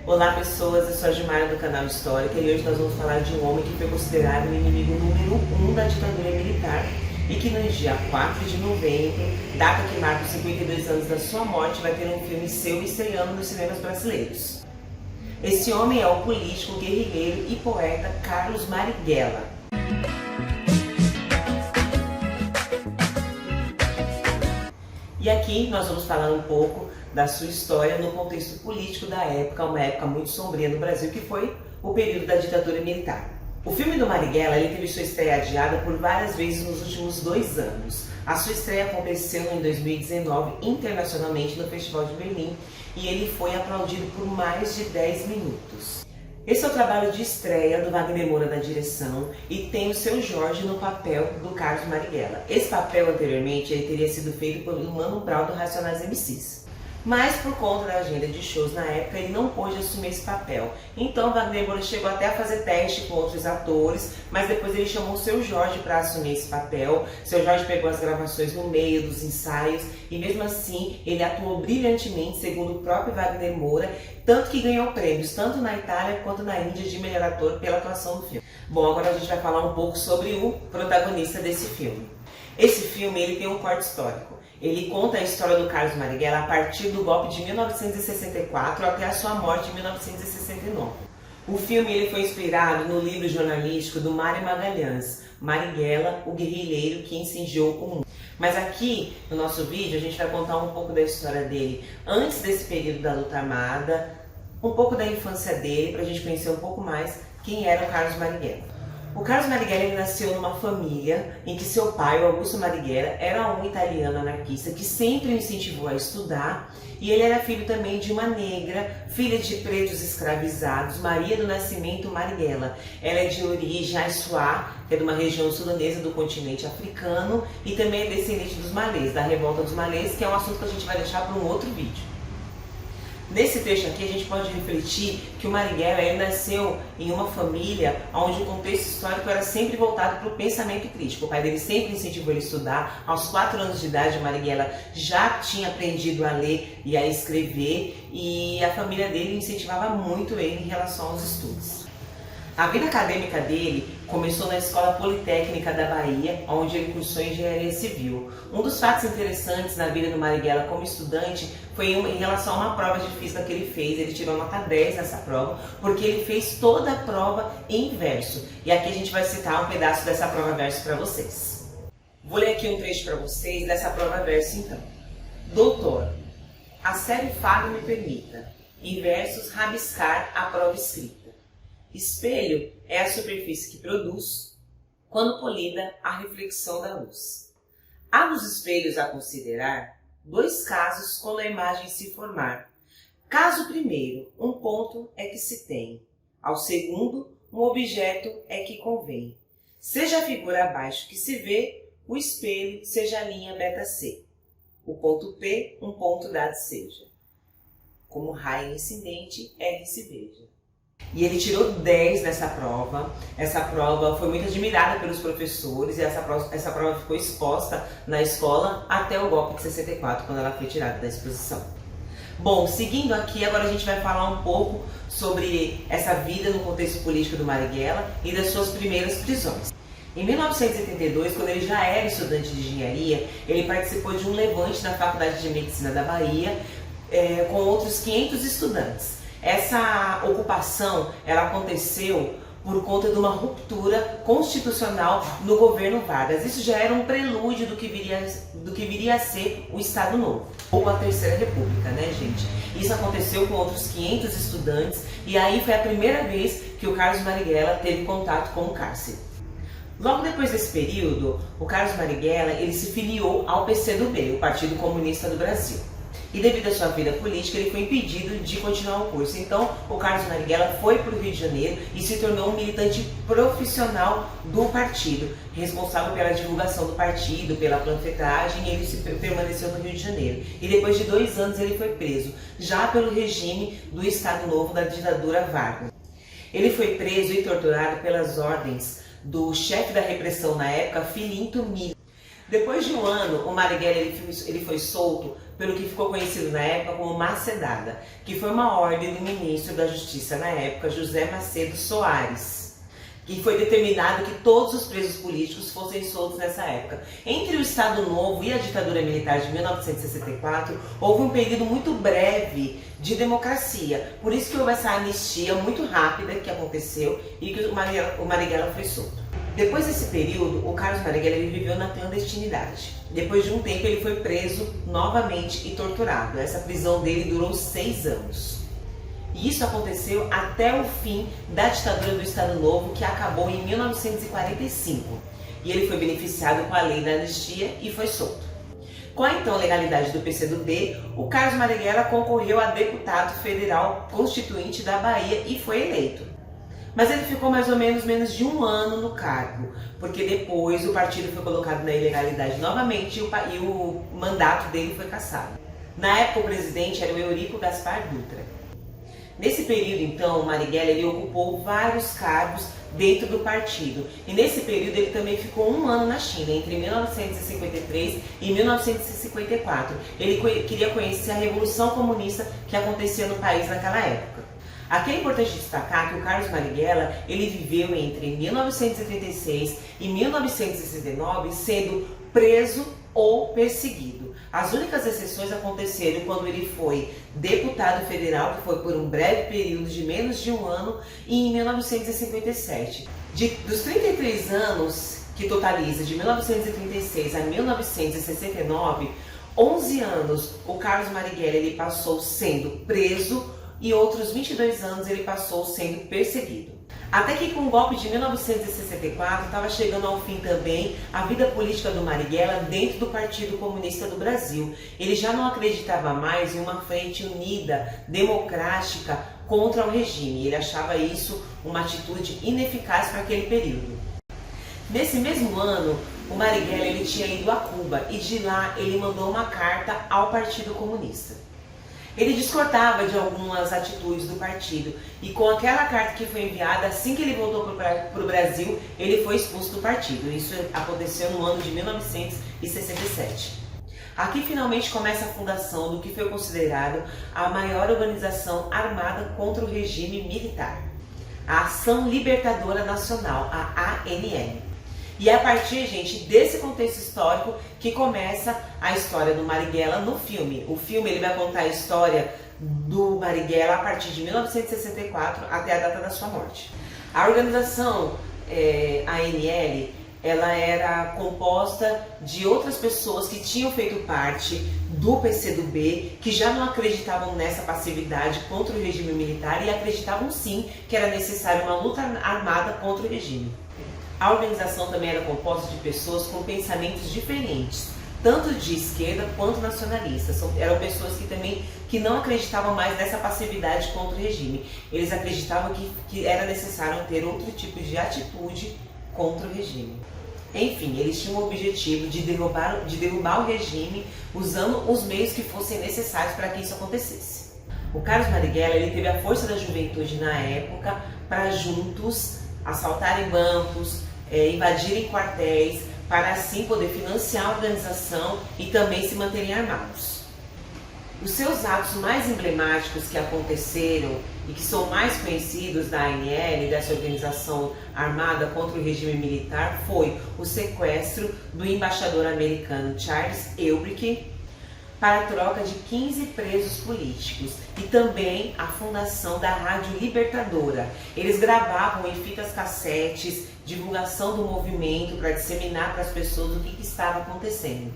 Olá pessoas, eu sou a Gilmara do canal Histórica e hoje nós vamos falar de um homem que foi considerado o inimigo número 1 da ditadura militar e que no dia 4 de novembro, data que marca os 52 anos da sua morte, vai ter um filme seu estreando nos cinemas brasileiros. Esse homem é o político, guerrilheiro e poeta Carlos Marighella. E aqui nós vamos falar um pouco da sua história no contexto político da época, uma época muito sombria no Brasil, que foi o período da ditadura militar. O filme do Marighella teve sua estreia adiada por várias vezes nos últimos 2 anos. A sua estreia aconteceu em 2019 internacionalmente no Festival de Berlim e ele foi aplaudido por mais de 10 minutos. Esse é o trabalho de estreia do Wagner Moura na direção e tem o Seu Jorge no papel do Carlos Marighella. Esse papel anteriormente ele teria sido feito pelo Mano Brown do Racionais MCs. Mas por conta da agenda de shows na época, ele não pôde assumir esse papel. Então Wagner Moura chegou até a fazer teste com outros atores, mas depois ele chamou o Seu Jorge para assumir esse papel. Seu Jorge pegou as gravações no meio dos ensaios e mesmo assim ele atuou brilhantemente, segundo o próprio Wagner Moura, tanto que ganhou prêmios tanto na Itália quanto na Índia de melhor ator pela atuação do filme. Bom, agora a gente vai falar um pouco sobre o protagonista desse filme. Esse filme ele tem um corte histórico. Ele conta a história do Carlos Marighella a partir do golpe de 1964 até a sua morte em 1969. O filme ele foi inspirado no livro jornalístico do Mário Magalhães, Marighella, o guerrilheiro que incendiou o mundo. Mas aqui no nosso vídeo a gente vai contar um pouco da história dele antes desse período da luta armada, um pouco da infância dele, para a gente conhecer um pouco mais quem era o Carlos Marighella. O Carlos Marighella ele nasceu numa família em que seu pai, o Augusto Marighella, era um italiano anarquista que sempre o incentivou a estudar e ele era filho também de uma negra, filha de pretos escravizados, Maria do Nascimento Marighella. Ela é de origem Aissuá, que é de uma região sudanesa do continente africano e também é descendente dos malês, da revolta dos malês, que é um assunto que a gente vai deixar para um outro vídeo. Nesse trecho aqui a gente pode refletir que o Marighella ele nasceu em uma família onde o contexto histórico era sempre voltado para o pensamento crítico. O pai dele sempre incentivou ele a estudar. Aos 4 anos de idade, o Marighella já tinha aprendido a ler e a escrever e a família dele incentivava muito ele em relação aos estudos. A vida acadêmica dele começou na Escola Politécnica da Bahia, onde ele cursou Engenharia Civil. Um dos fatos interessantes na vida do Marighella como estudante foi em relação a uma prova de física que ele fez. Ele tirou nota 10 nessa prova, porque ele fez toda a prova em verso. E aqui a gente vai citar um pedaço dessa prova verso para vocês. Vou ler aqui um trecho para vocês dessa prova verso então. Doutor, a série Fábio me permita, em versos, rabiscar a prova escrita. Espelho é a superfície que produz, quando polida, a reflexão da luz. Há nos espelhos a considerar 2 casos quando a imagem se formar. Caso primeiro, um ponto é que se tem. Ao segundo, um objeto é que convém. Seja a figura abaixo que se vê, o espelho seja a linha beta C. O ponto P, um ponto dado seja. Como raio incidente, R se veja. E ele tirou 10 nessa prova. Essa prova foi muito admirada pelos professores e essa prova ficou exposta na escola até o golpe de 64, quando ela foi tirada da exposição. Bom, seguindo aqui, agora a gente vai falar um pouco sobre essa vida no contexto político do Marighella e das suas primeiras prisões. Em 1982, quando ele já era estudante de engenharia, ele participou de um levante na Faculdade de Medicina da Bahia com outros 500 estudantes. Essa ocupação ela aconteceu por conta de uma ruptura constitucional no governo Vargas. Isso já era um prelúdio do que viria a ser o Estado Novo, ou a Terceira República, né, gente? Isso aconteceu com outros 500 estudantes e aí foi a primeira vez que o Carlos Marighella teve contato com o cárcere. Logo depois desse período, o Carlos Marighella ele se filiou ao PCdoB, o Partido Comunista do Brasil. E devido à sua vida política, ele foi impedido de continuar o curso. Então, o Carlos Marighella foi para o Rio de Janeiro e se tornou um militante profissional do partido, responsável pela divulgação do partido, pela panfletagem, e ele permaneceu no Rio de Janeiro. E depois de 2 anos ele foi preso, já pelo regime do Estado Novo da ditadura Vargas. Ele foi preso e torturado pelas ordens do chefe da repressão na época, Filinto Milho. Depois de 1 ano, o Marighella ele foi solto pelo que ficou conhecido na época como Macedada, que foi uma ordem do ministro da Justiça na época, José Macedo Soares, que foi determinado que todos os presos políticos fossem soltos nessa época. Entre o Estado Novo e a ditadura militar de 1964, houve um período muito breve de democracia. Por isso que houve essa anistia muito rápida que aconteceu e que o Marighella foi solto. Depois desse período, o Carlos Marighella ele viveu na clandestinidade. Depois de um tempo, ele foi preso novamente e torturado. Essa prisão dele durou 6 anos. E isso aconteceu até o fim da ditadura do Estado Novo, que acabou em 1945. E ele foi beneficiado com a lei da anistia e foi solto. Com a então legalidade do PCdoB, o Carlos Marighella concorreu a deputado federal constituinte da Bahia e foi eleito. Mas ele ficou mais ou menos de um ano no cargo, porque depois o partido foi colocado na ilegalidade novamente e o mandato dele foi cassado. Na época o presidente era o Eurico Gaspar Dutra. Nesse período, então, o Marighella ele ocupou vários cargos dentro do partido. E nesse período ele também ficou um ano na China, entre 1953 e 1954. Ele queria conhecer a Revolução Comunista que acontecia no país naquela época. Aqui é importante destacar que o Carlos Marighella ele viveu entre 1936 e 1969 sendo preso ou perseguido. As únicas exceções aconteceram quando ele foi deputado federal, que foi por um breve período de menos de um ano, e em 1957. Dos 33 anos que totaliza de 1936 a 1969, 11 anos o Carlos Marighella ele passou sendo preso e outros 22 anos ele passou sendo perseguido. Até que com o golpe de 1964 estava chegando ao fim também a vida política do Marighella dentro do Partido Comunista do Brasil. Ele já não acreditava mais em uma frente unida, democrática contra o regime. Ele achava isso uma atitude ineficaz para aquele período. Nesse mesmo ano, o Marighella ele tinha ido a Cuba e de lá ele mandou uma carta ao Partido Comunista. Ele discordava de algumas atitudes do partido e com aquela carta que foi enviada, assim que ele voltou para o Brasil, ele foi expulso do partido. Isso aconteceu no ano de 1967. Aqui finalmente começa a fundação do que foi considerado a maior organização armada contra o regime militar, a Ação Libertadora Nacional, a ANL. E é a partir, gente, desse contexto histórico que começa a história do Marighella no filme. O filme ele vai contar a história do Marighella a partir de 1964 até a data da sua morte. A organização ANL, ela era composta de outras pessoas que tinham feito parte do PCdoB, que já não acreditavam nessa passividade contra o regime militar e acreditavam sim que era necessária uma luta armada contra o regime. A organização também era composta de pessoas com pensamentos diferentes, tanto de esquerda quanto nacionalistas. Eram pessoas que não acreditavam mais nessa passividade contra o regime. Eles acreditavam que era necessário ter outro tipo de atitude contra o regime. Enfim, eles tinham o objetivo de derrubar o regime usando os meios que fossem necessários para que isso acontecesse. O Carlos Marighella ele teve a força da juventude na época para juntos assaltarem bancos, invadirem quartéis, para assim poder financiar a organização e também se manterem armados. Os seus atos mais emblemáticos que aconteceram e que são mais conhecidos da ANL, dessa organização armada contra o regime militar, foi o sequestro do embaixador americano Charles Elbrick para a troca de 15 presos políticos e também a fundação da Rádio Libertadora. Eles gravavam em fitas cassetes divulgação do movimento para disseminar para as pessoas o que estava acontecendo.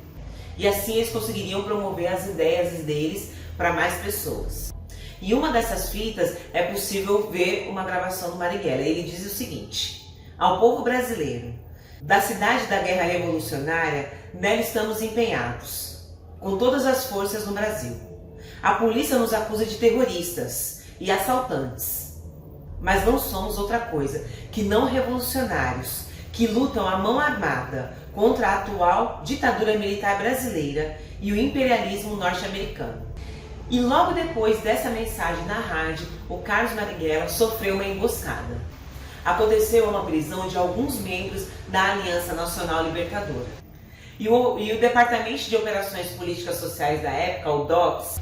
E assim eles conseguiriam promover as ideias deles para mais pessoas. Em uma dessas fitas é possível ver uma gravação do Marighella. Ele diz o seguinte: ao povo brasileiro, da cidade da guerra revolucionária, nela estamos empenhados com todas as forças no Brasil. A polícia nos acusa de terroristas e assaltantes, mas não somos outra coisa que não revolucionários que lutam à mão armada contra a atual ditadura militar brasileira e o imperialismo norte-americano. E logo depois dessa mensagem na rádio, o Carlos Marighella sofreu uma emboscada. Aconteceu uma prisão de alguns membros da Aliança Nacional Libertadora. E o Departamento de Operações Políticas Sociais da época, o DOPS,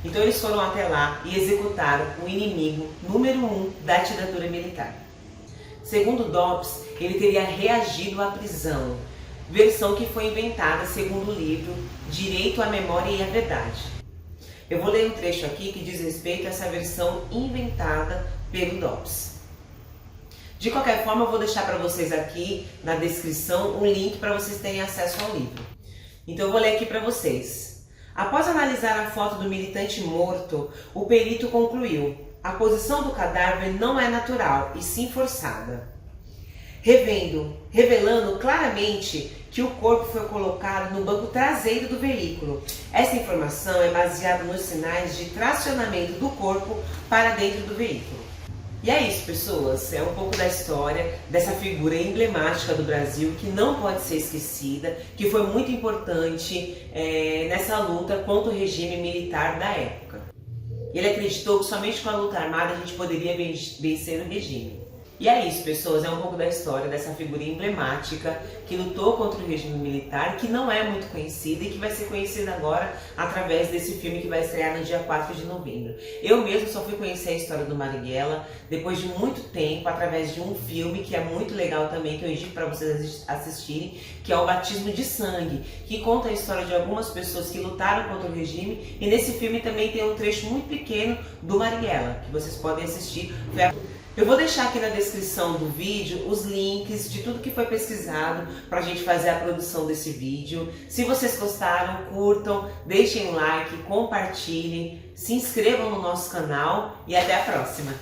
então eles foram até lá e executaram o inimigo número 1 da ditadura militar. Segundo o DOPS, ele teria reagido à prisão, versão que foi inventada segundo o livro Direito à Memória e à Verdade. Eu vou ler um trecho aqui que diz respeito a essa versão inventada pelo DOPS. De qualquer forma, eu vou deixar para vocês aqui na descrição um link para vocês terem acesso ao livro. Então eu vou ler aqui para vocês. Após analisar a foto do militante morto, o perito concluiu: a posição do cadáver não é natural e sim forçada, revelando claramente que o corpo foi colocado no banco traseiro do veículo. Essa informação é baseada nos sinais de tracionamento do corpo para dentro do veículo. E é isso, pessoas, é um pouco da história dessa figura emblemática do Brasil que não pode ser esquecida, que foi muito importante nessa luta contra o regime militar da época. Ele acreditou que somente com a luta armada a gente poderia vencer o regime. E é isso, pessoas, é um pouco da história dessa figura emblemática que lutou contra o regime militar, que não é muito conhecida e que vai ser conhecida agora através desse filme que vai estrear no dia 4 de novembro. Eu mesmo só fui conhecer a história do Marighella depois de muito tempo, através de um filme que é muito legal também, que eu indico para vocês assistirem, que é o Batismo de Sangue, que conta a história de algumas pessoas que lutaram contra o regime, e nesse filme também tem um trecho muito pequeno do Marighella, que vocês podem assistir. Eu vou deixar aqui na descrição do vídeo os links de tudo que foi pesquisado para a gente fazer a produção desse vídeo. Se vocês gostaram, curtam, deixem um like, compartilhem, se inscrevam no nosso canal e até a próxima!